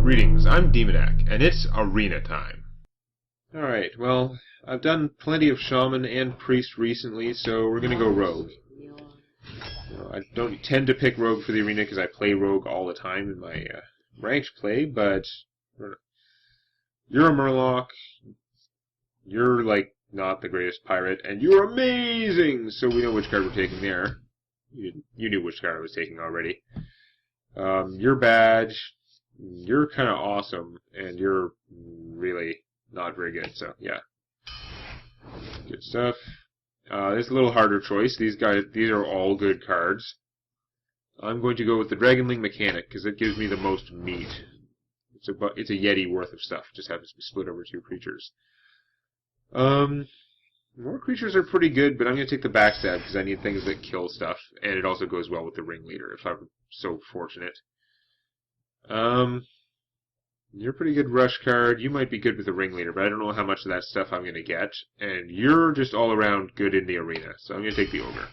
Greetings, I'm Demonac, and it's arena time. Alright, well, I've done plenty of shaman and priest recently, so we're gonna go rogue. I don't tend to pick rogue for the arena because I play rogue all the time in my ranked play, but you're a murloc, you're like not the greatest pirate, and you're amazing! So we know which card we're taking there. You knew which card I was taking already. You're bad. You're kind of awesome, and you're really not very good, so yeah. Good stuff. This is a little harder choice. These are all good cards. I'm going to go with the Dragonling Mechanic, because it gives me the most meat. It's a Yeti worth of stuff. Just happens to be split over 2 creatures. More creatures are pretty good, but I'm going to take the Backstab, because I need things that kill stuff, and it also goes well with the Ringleader, if I'm so fortunate. You're a pretty good rush card. You might be good with the Ringleader, but I don't know how much of that stuff I'm going to get. And you're just all around good in the arena, so I'm going to take the Ogre.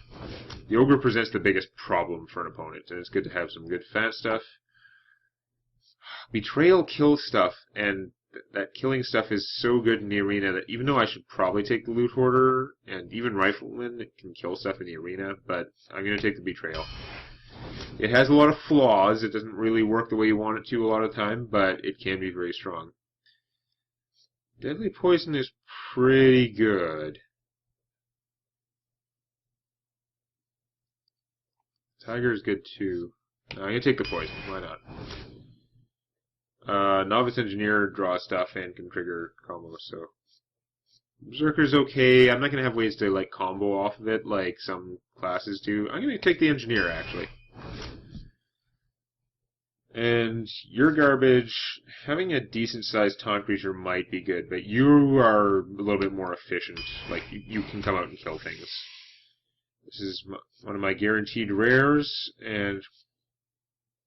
The Ogre presents the biggest problem for an opponent, and it's good to have some good fat stuff. Betrayal kills stuff, and that killing stuff is so good in the arena that even though I should probably take the Loot Hoarder, and even Rifleman can kill stuff in the arena, but I'm going to take the Betrayal. It has a lot of flaws. It doesn't really work the way you want it to a lot of the time, but it can be very strong. Deadly Poison is pretty good. Tiger is good too. No, I'm going to take the Poison. Why not? Novice Engineer draws stuff and can trigger combos, so... Berserker's okay. I'm not going to have ways to like combo off of it like some classes do. I'm going to take the Engineer, actually. And your garbage, having a decent-sized taunt creature might be good, but you are a little bit more efficient. Like, you can come out and kill things. This is one of my guaranteed rares, and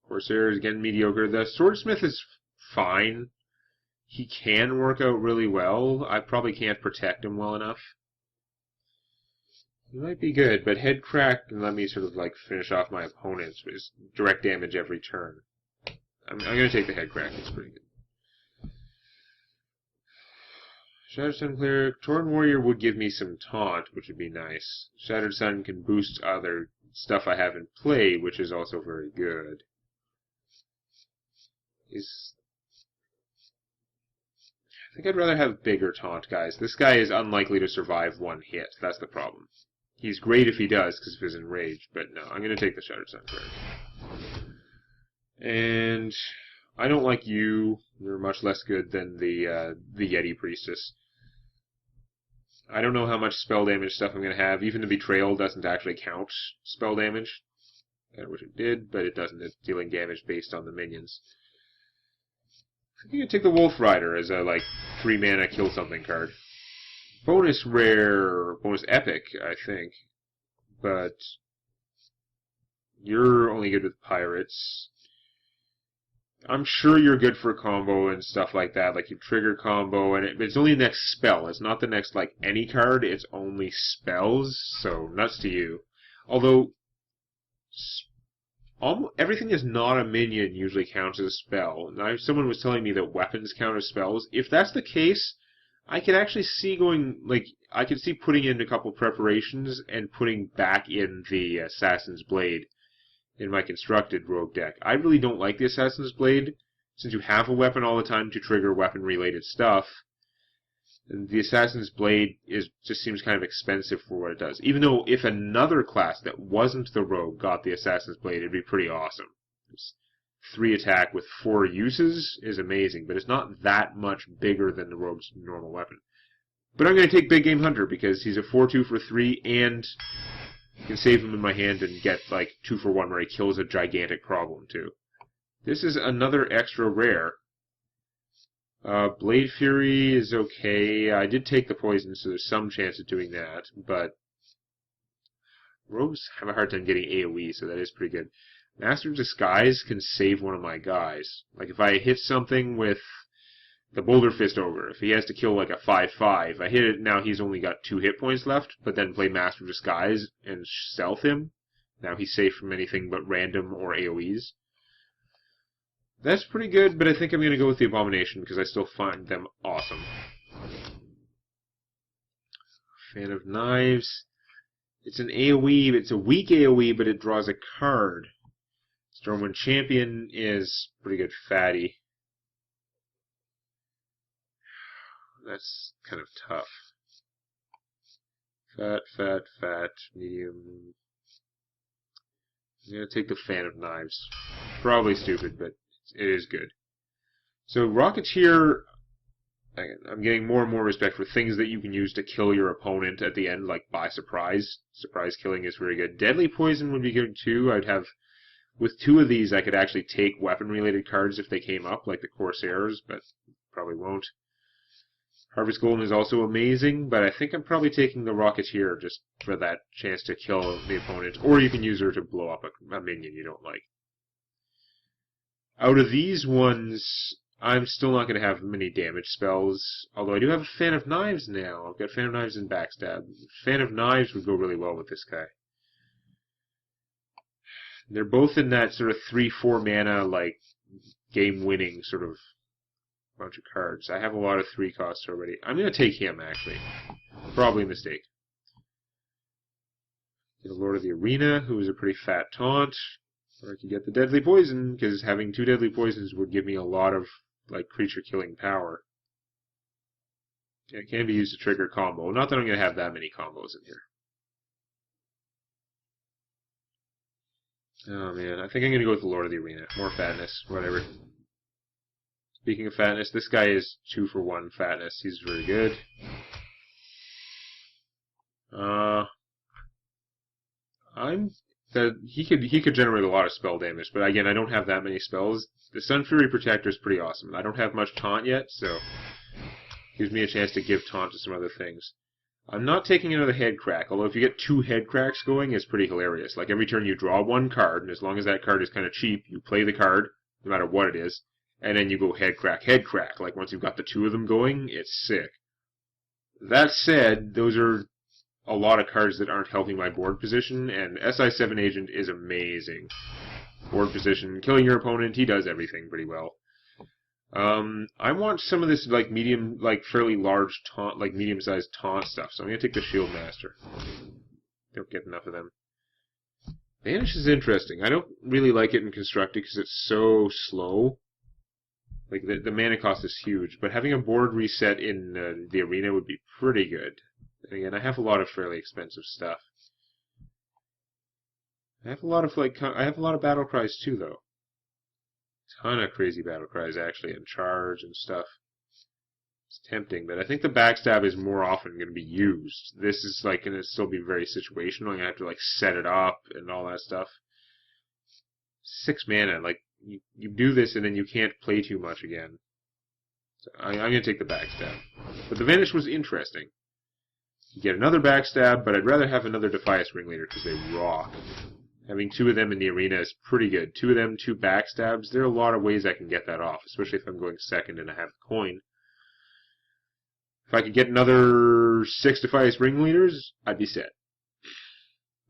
Corsair is again mediocre. The Swordsmith is fine. He can work out really well. I probably can't protect him well enough. He might be good, but Head Crack can let me sort of like finish off my opponents with direct damage every turn. I'm going to take the Head Crack. It's pretty good. Shattered Sun Cleric. Torn Warrior would give me some taunt, which would be nice. Shattered Sun can boost other stuff I have in play, which is also very good. I think I'd rather have bigger taunt guys. This guy is unlikely to survive one hit. That's the problem. He's great if he does, because of his enrage, but no, I'm going to take the Shattered Sun Cleric. And I don't like you. You're much less good than the Yeti Priestess. I don't know how much spell damage stuff I'm going to have. Even the Betrayal doesn't actually count spell damage. I wish it did, but it doesn't. It's dealing damage based on the minions. I think you can take the Wolf Rider as a, 3-mana kill something card. Bonus rare, bonus epic, I think. But you're only good with pirates. I'm sure you're good for combo and stuff like that. Like, you trigger combo, and it's only the next spell. It's not the next, any card. It's only spells, so nuts to you. Although, everything is not a minion usually counts as a spell. Now, someone was telling me that weapons count as spells. If that's the case, I could actually see I could see putting in a couple preparations and putting back in the Assassin's Blade in my constructed rogue deck. I really don't like the Assassin's Blade, since you have a weapon all the time to trigger weapon-related stuff. And the Assassin's Blade just seems kind of expensive for what it does. Even though if another class that wasn't the rogue got the Assassin's Blade, it'd be pretty awesome. It's 3 attack with 4 uses is amazing, but it's not that much bigger than the rogue's normal weapon. But I'm going to take Big Game Hunter because he's a 4/2 for 3, and you can save him in my hand and get 2 for 1 where he kills a gigantic problem too. This is another extra rare. Blade Fury is okay. I did take the poison, so there's some chance of doing that, but rogues have a hard time getting AoE, so that is pretty good. Master of Disguise can save one of my guys. Like, if I hit something with the Boulder Fist Ogre, if he has to kill a 5/5, I hit it, now he's only got 2 hit points left, but then play Master of Disguise and stealth him. Now he's safe from anything but random or AoEs. That's pretty good, but I think I'm going to go with the Abomination because I still find them awesome. Fan of Knives. It's an AoE, it's a weak AoE, but it draws a card. Stormwind Champion is pretty good fatty. That's kind of tough. Fat, medium. I'm going to take the Fan of Knives. Probably stupid, but it is good. So Rocketeer, I'm getting more and more respect for things that you can use to kill your opponent at the end, like by surprise. Surprise killing is very good. Deadly Poison would be good too. I'd have, with 2 of these, I could actually take weapon-related cards if they came up, like the Corsairs, but probably won't. Harvest Golden is also amazing, but I think I'm probably taking the Rocketeer just for that chance to kill the opponent, or you can use her to blow up a minion you don't like. Out of these ones, I'm still not going to have many damage spells, although I do have a Fan of Knives now. I've got Fan of Knives and Backstab. Fan of Knives would go really well with this guy. They're both in that sort of 3-4 mana, like, game-winning sort of bunch of cards. I have a lot of 3 costs already. I'm going to take him, actually. Probably a mistake. Get a Lord of the Arena, who is a pretty fat taunt. Or I could get the Deadly Poison, because having 2 Deadly Poisons would give me a lot of, like, creature-killing power. It can be used to trigger combo. Not that I'm going to have that many combos in here. Oh, man. I think I'm going to go with the Lord of the Arena. More fatness. Whatever. Speaking of fatness, this guy is 2 for 1 fatness. He's very good. He could generate a lot of spell damage, but again, I don't have that many spells. The Sun Fury Protector is pretty awesome. I don't have much taunt yet, so gives me a chance to give taunt to some other things. I'm not taking another head crack, although if you get 2 head cracks going, it's pretty hilarious. Like every turn you draw 1 card, and as long as that card is kind of cheap, you play the card, no matter what it is, and then you go head crack. Like once you've got the 2 of them going, it's sick. That said, those are a lot of cards that aren't helping my board position, and SI7 Agent is amazing. Board position, killing your opponent, he does everything pretty well. I want some of this like medium, like fairly large taunt, like medium-sized taunt stuff, so I'm gonna take the Shield Master. Don't get enough of them. Vanish is interesting. I don't really like it in Constructed because it's so slow. Like the mana cost is huge, but having a board reset in the arena would be pretty good. And again, I have a lot of fairly expensive stuff. I have a lot of battle cries too, though. Ton of crazy battle cries actually, and charge and stuff. It's tempting, but I think the backstab is more often going to be used. This is like going to still be very situational. I'm going to have to like set it up and all that stuff. 6 mana, like you do this and then you can't play too much again. So I'm going to take the backstab. But the Vanish was interesting. You get another backstab, but I'd rather have another Defias Ringleader because they rock. Having 2 of them in the arena is pretty good. 2 of them, 2 backstabs. There are a lot of ways I can get that off, especially if I'm going second and I have the coin. If I could get another 6 Defias Ringleaders, I'd be set.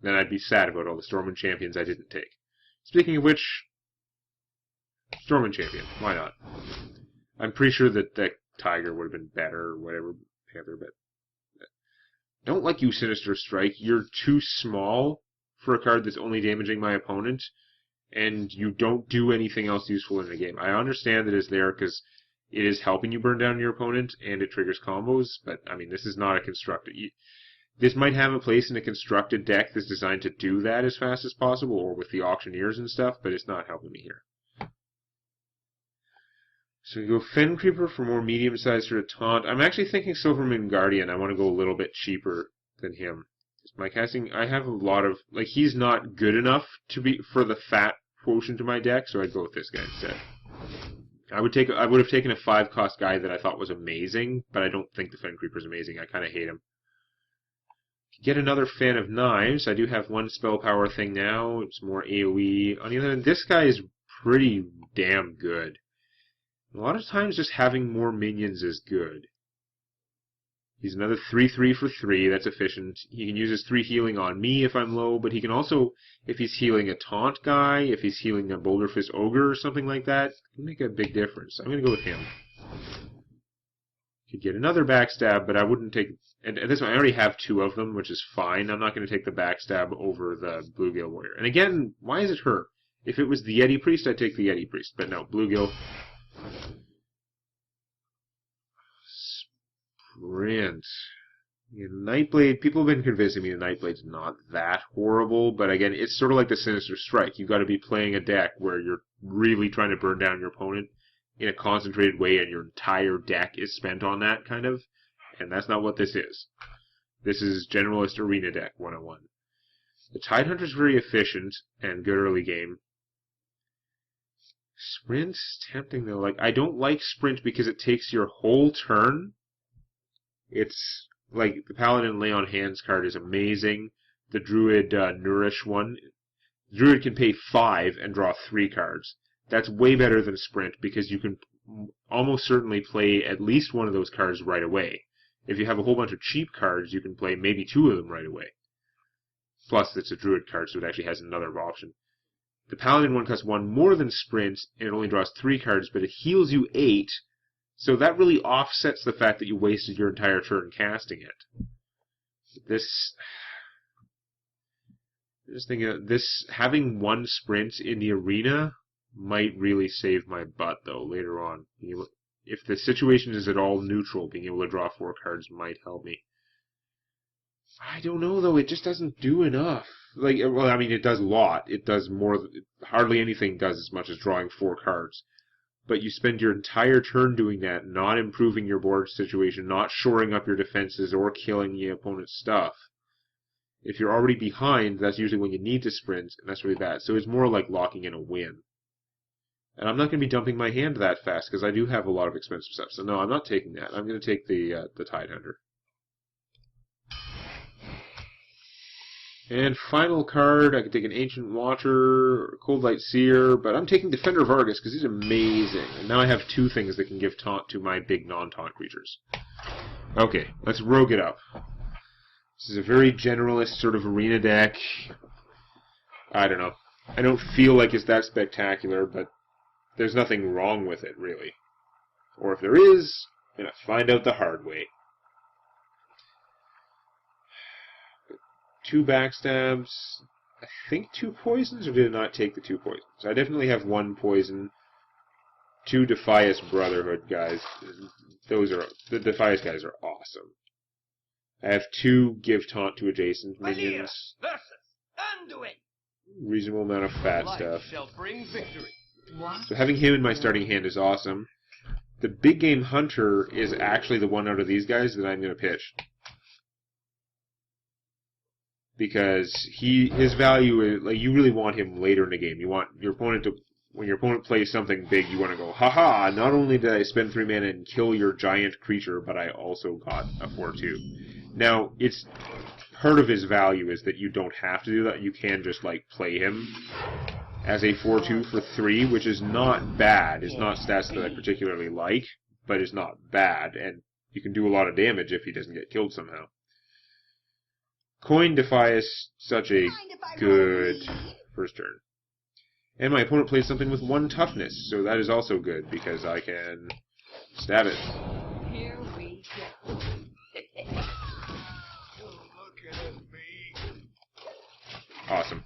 Then I'd be sad about all the Stormwind Champions I didn't take. Speaking of which, Stormwind Champion. Why not? I'm pretty sure that that Tiger would have been better or whatever. Panther, but don't like you, Sinister Strike. You're too small for a card that's only damaging my opponent, and you don't do anything else useful in the game. I understand that it's there because it is helping you burn down your opponent, and it triggers combos, but, I mean, this is not a constructed... This might have a place in a constructed deck that's designed to do that as fast as possible, or with the auctioneers and stuff, but it's not helping me here. So we go Fen Creeper for more medium-sized sort of taunt. I'm actually thinking Silverman Guardian. I want to go a little bit cheaper than him. My casting, I have a lot of, like, he's not good enough to be, for the fat quotient to my deck, so I'd go with this guy instead. I would have taken a 5-cost guy that I thought was amazing, but I don't think the Fen Creeper's amazing. I kind of hate him. Get another Fan of Knives. I do have 1 spell power thing now. It's more AoE. On the other hand, this guy is pretty damn good. A lot of times just having more minions is good. He's another 3/3 for 3. That's efficient. He can use his 3 healing on me if I'm low, but he can also, if he's healing a taunt guy, if he's healing a Boulder Fist Ogre or something like that, it can make a big difference. I'm going to go with him. Could get another backstab, but I wouldn't take... And at this point, I already have 2 of them, which is fine. I'm not going to take the backstab over the Bluegill Warrior. And again, why is it her? If it was the Yeti Priest, I'd take the Yeti Priest. But no, Bluegill. Sprint. Yeah, Nightblade, people have been convincing me the Nightblade's not that horrible, but again, it's sort of like the Sinister Strike. You've got to be playing a deck where you're really trying to burn down your opponent in a concentrated way, and your entire deck is spent on that, kind of. And that's not what this is. This is Generalist Arena Deck 101. The Tidehunter's very efficient and good early game. Sprint's tempting, though. Like, I don't like Sprint because it takes your whole turn. It's, like, the Paladin Lay on Hands card is amazing. The Druid Nourish one. Druid can pay 5 and draw 3 cards. That's way better than Sprint because you can almost certainly play at least one of those cards right away. If you have a whole bunch of cheap cards, you can play maybe 2 of them right away. Plus, it's a Druid card, so it actually has another option. The Paladin one costs 1 more than Sprint, and it only draws 3 cards, but it heals you 8, so that really offsets the fact that you wasted your entire turn casting it. This having 1 Sprint in the arena might really save my butt, though, later on. If the situation is at all neutral, being able to draw 4 cards might help me. I don't know, though. It just doesn't do enough. Like, well, I mean, it does a lot. It does more. Hardly anything does as much as drawing 4 cards. But you spend your entire turn doing that, not improving your board situation, not shoring up your defenses, or killing the opponent's stuff. If you're already behind, that's usually when you need to sprint, and that's really bad. So it's more like locking in a win. And I'm not going to be dumping my hand that fast, because I do have a lot of expensive stuff. So no, I'm not taking that. I'm going to take the Tidehunter. And final card, I could take an Ancient Watcher, Cold Light Seer, but I'm taking Defender of Argus, because he's amazing. And now I have 2 things that can give taunt to my big non-taunt creatures. Okay, let's rogue it up. This is a very generalist sort of arena deck. I don't know. I don't feel like it's that spectacular, but there's nothing wrong with it, really. Or if there is, I'm going to find out the hard way. 2 backstabs. I think 2 poisons, or did I not take the 2 poisons? I definitely have 1 poison. 2 Defias Brotherhood guys. The Defias guys are awesome. I have 2 give taunt to adjacent minions. Reasonable amount of fat stuff. So having him in my starting hand is awesome. The big game hunter is actually the one out of these guys that I'm going to pitch. Because his value is, like, you really want him later in the game. You want your opponent to, when your opponent plays something big, you want to go, haha, not only did I spend 3 mana and kill your giant creature, but I also got a 4/2. Now, it's part of his value is that you don't have to do that. You can just, like, play him as a 4/2 for 3, which is not bad. It's not stats that I particularly like, but it's not bad, and you can do a lot of damage if he doesn't get killed somehow. Coin Defias, such a good first turn. And my opponent plays something with 1 toughness, so that is also good, because I can stab it. Here we go. Look at me. Awesome.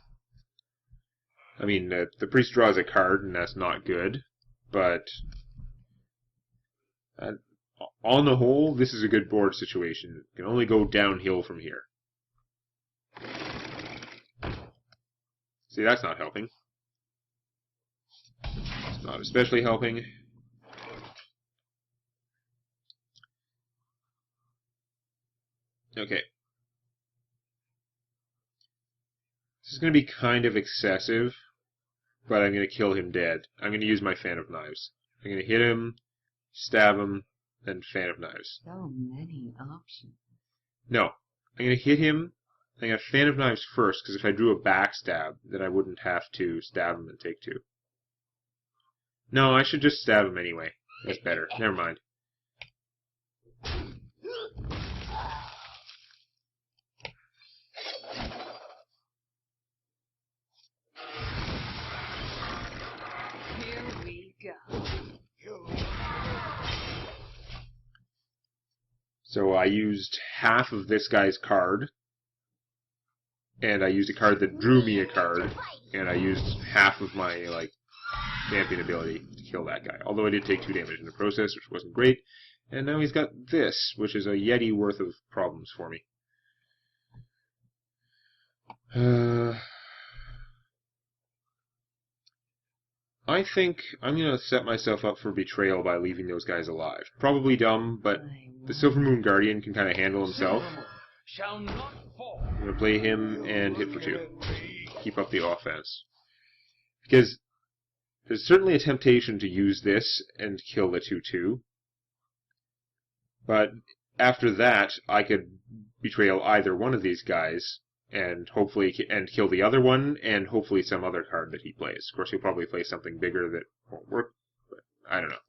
I mean, the priest draws a card, and that's not good, but on the whole, this is a good board situation. It can only go downhill from here. See, that's not helping. It's not especially helping. Okay. This is going to be kind of excessive, but I'm going to kill him dead. I'm going to use my Fan of Knives. I'm going to hit him, stab him, then Fan of Knives. So many options. No. I'm going to hit him. I got Fan of Knives first, because if I drew a backstab, then I wouldn't have to stab him and take 2. No, I should just stab him anyway. That's better. Never mind. So I used half of this guy's card, and I used a card that drew me a card, and I used half of my, like, champion ability to kill that guy. Although I did take 2 damage in the process, which wasn't great. And now he's got this, which is a Yeti worth of problems for me. I think I'm going to set myself up for betrayal by leaving those guys alive. Probably dumb, but the Silver Moon Guardian can kind of handle himself. I'm going to play him and hit for 2. Keep up the offense. Because there's certainly a temptation to use this and kill the 2/2. But after that, I could betrayal either one of these guys and hopefully kill the other one and hopefully some other card that he plays. Of course, he'll probably play something bigger that won't work, but I don't know.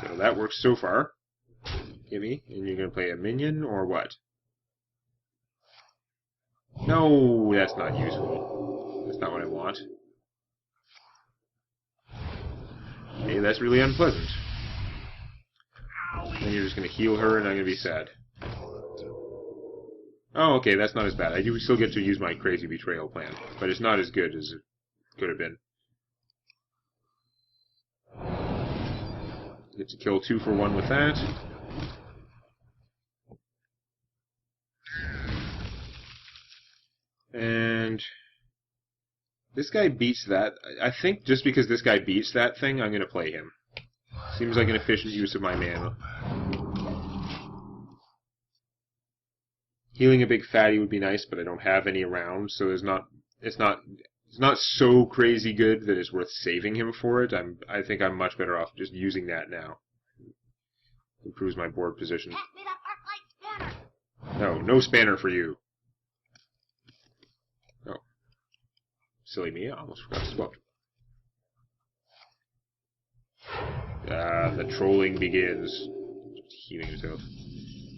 So that works so far. Gimme. And you're going to play a minion or what? No, that's not useful. That's not what I want. Okay, that's really unpleasant. Then you're just going to heal her and I'm going to be sad. Oh, okay, that's not as bad. I do still get to use my crazy betrayal plan, but it's not as good as it could have been. Get to kill 2 for 1 with that. And this guy beats that. I think just because this guy beats that thing, I'm going to play him. Seems like an efficient use of my mana. Healing a big fatty would be nice, but I don't have any around, so it's not so crazy good that it's worth saving him for it. I think I'm much better off just using that now. Improves my board position. No spanner for you. Oh. Silly me, I almost forgot to swap. The trolling begins. Just healing himself.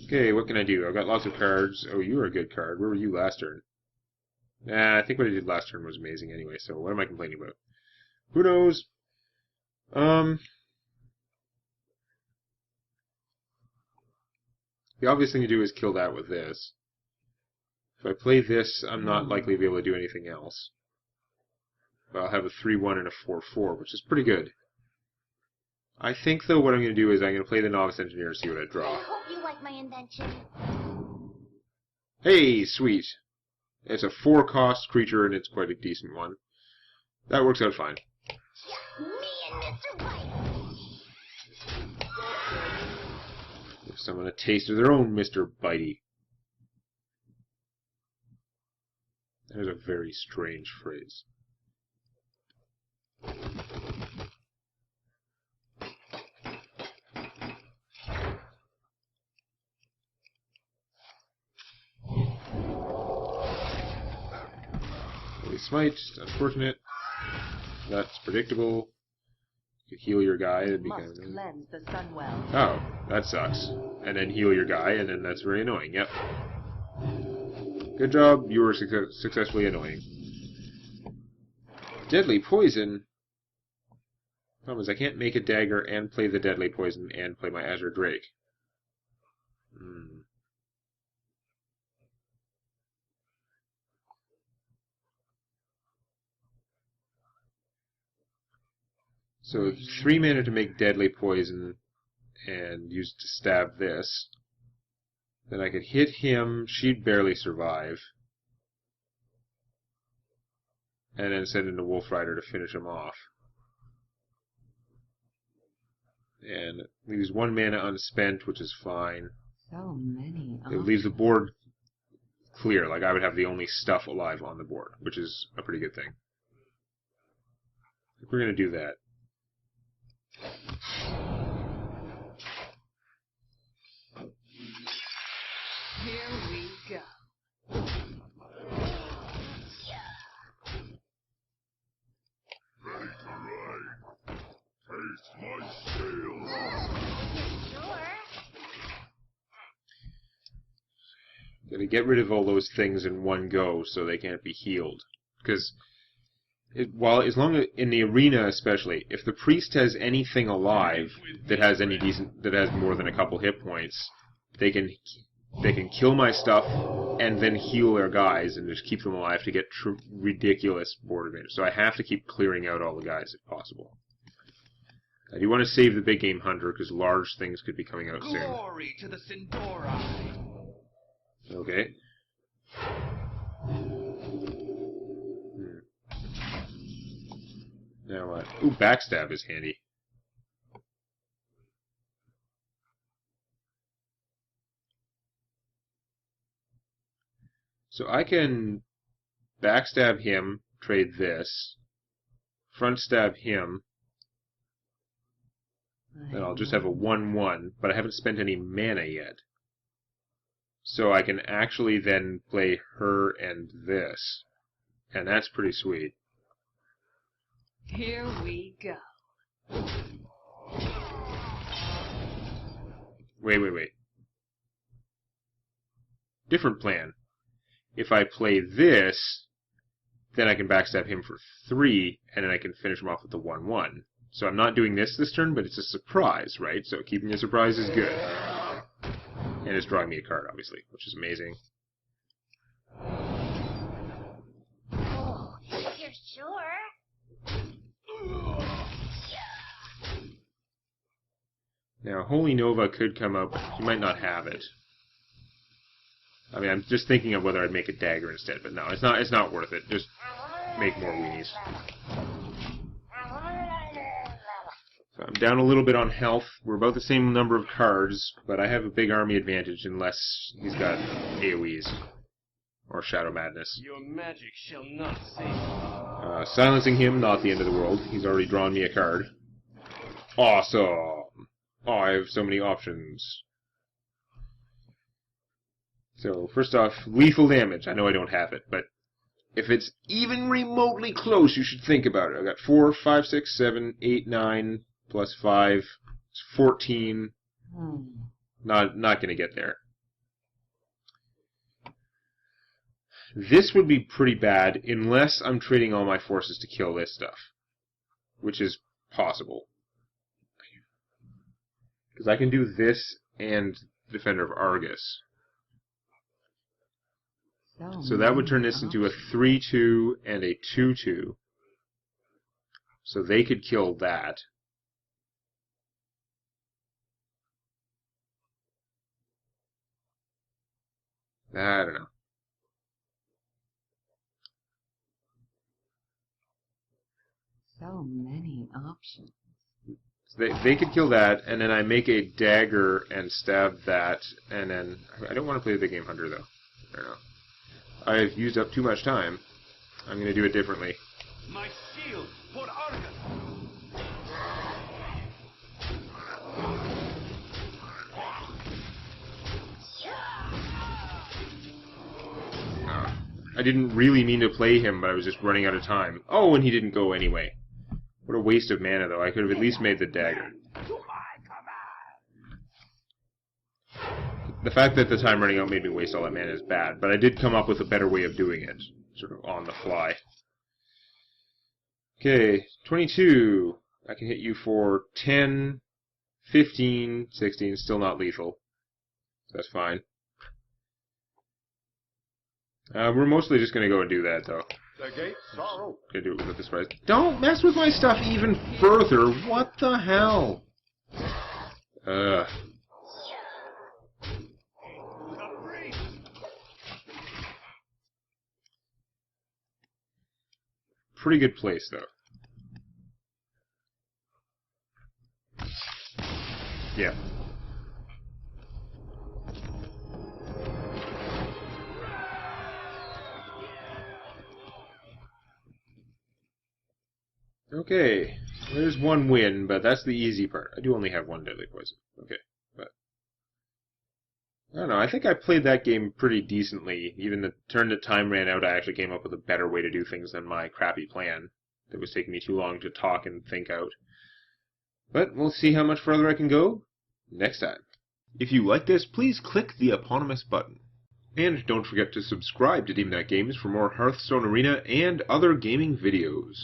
Okay, what can I do? I've got lots of cards. Oh, you were a good card. Where were you last turn? I think what I did last turn was amazing anyway, so what am I complaining about? Who knows? The obvious thing to do is kill that with this. If I play this, I'm not likely to be able to do anything else. But I'll have a 3/1 and a 4/4, which is pretty good. I think, though, what I'm going to do is I'm going to play the Novice Engineer and see what I draw. I hope you like my invention. Hey, sweet. It's a 4-cost creature, and it's quite a decent one. That works out fine. Yeah, me and Mr. White. Give someone a taste of their own Mr. Bitey. That is a very strange phrase. Smite, unfortunate. That's predictable. You could heal your guy, that'd be kind of cleanse the Sunwell. Oh, that sucks. And then heal your guy, and then that's very annoying. Yep. Good job, you were successfully annoying. Deadly poison. Problem is, I can't make a dagger and play the deadly poison and play my Azure Drake. So 3 mana to make deadly poison and use it to stab this. Then I could hit him, she'd barely survive. And then send in a Wolf Rider to finish him off. And it leaves 1 mana unspent, which is fine. So many. It would leave the board clear, like I would have the only stuff alive on the board, which is a pretty good thing. I think we're going to do that. Here we go. Ready to ride. Taste my sails. Sure. Gotta get rid of all those things in one go so they can't be healed. Because Well, as long as in the arena, especially, if the priest has anything alive that has more than a couple hit points, they can kill my stuff and then heal their guys and just keep them alive to get ridiculous board advantage. So I have to keep clearing out all the guys if possible. I do want to save the big game hunter because large things could be coming out soon. Glory to the Sindora. Okay. Now what? Ooh, backstab is handy. So I can backstab him, trade this, front stab him, and I'll just have a 1/1, but I haven't spent any mana yet. So I can actually then play her and this, and that's pretty sweet. Here we go. Wait. Different plan. If I play this, then I can backstab him for 3, and then I can finish him off with the 1/1. So I'm not doing this turn, but it's a surprise, right? So keeping a surprise is good. And it's drawing me a card, obviously, which is amazing. Oh, you're sure? Now, Holy Nova could come up. You might not have it. I mean, I'm just thinking of whether I'd make a dagger instead, but no, it's not worth it. Just make more weenies. So I'm down a little bit on health. We're about the same number of cards, but I have a big army advantage unless he's got AoEs or Shadow Madness. Your magic shall not save. Silencing him, not the end of the world. He's already drawn me a card. Awesome! Oh, I have so many options. So, first off, lethal damage. I know I don't have it, but if it's even remotely close, you should think about it. I've got 4, 5, 6, 7, 8, 9, plus 5. It's 14. Not going to get there. This would be pretty bad unless I'm trading all my forces to kill this stuff, which is possible. Because I can do this and Defender of Argus. So that would turn this into a 3/2 and a 2/2. So they could kill that. I don't know. So many options. So they could kill that, and then I make a dagger and stab that, and then I don't want to play the big game hunter though. I don't know. I've used up too much time. I'm going to do it differently. My shield for Argus. I didn't really mean to play him, but I was just running out of time. Oh, and he didn't go anyway. What a waste of mana, though. I could have at least made the dagger. The fact that the time running out made me waste all that mana is bad, but I did come up with a better way of doing it, sort of on the fly. Okay, 22. I can hit you for 10, 15, 16, still not lethal. That's fine. We're mostly just going to go and do that, though. The gates are open. Gonna do it with the surprise. Don't mess with my stuff even further! What the hell? Ugh. Pretty good place, though. Yeah. Okay, there's one win, but that's the easy part. I do only have one deadly poison. Okay, but I don't know. I think I played that game pretty decently. Even the turn that time ran out, I actually came up with a better way to do things than my crappy plan that was taking me too long to talk and think out. But we'll see how much further I can go next time. If you like this, please click the eponymous button. And don't forget to subscribe to Demonac Games for more Hearthstone Arena and other gaming videos.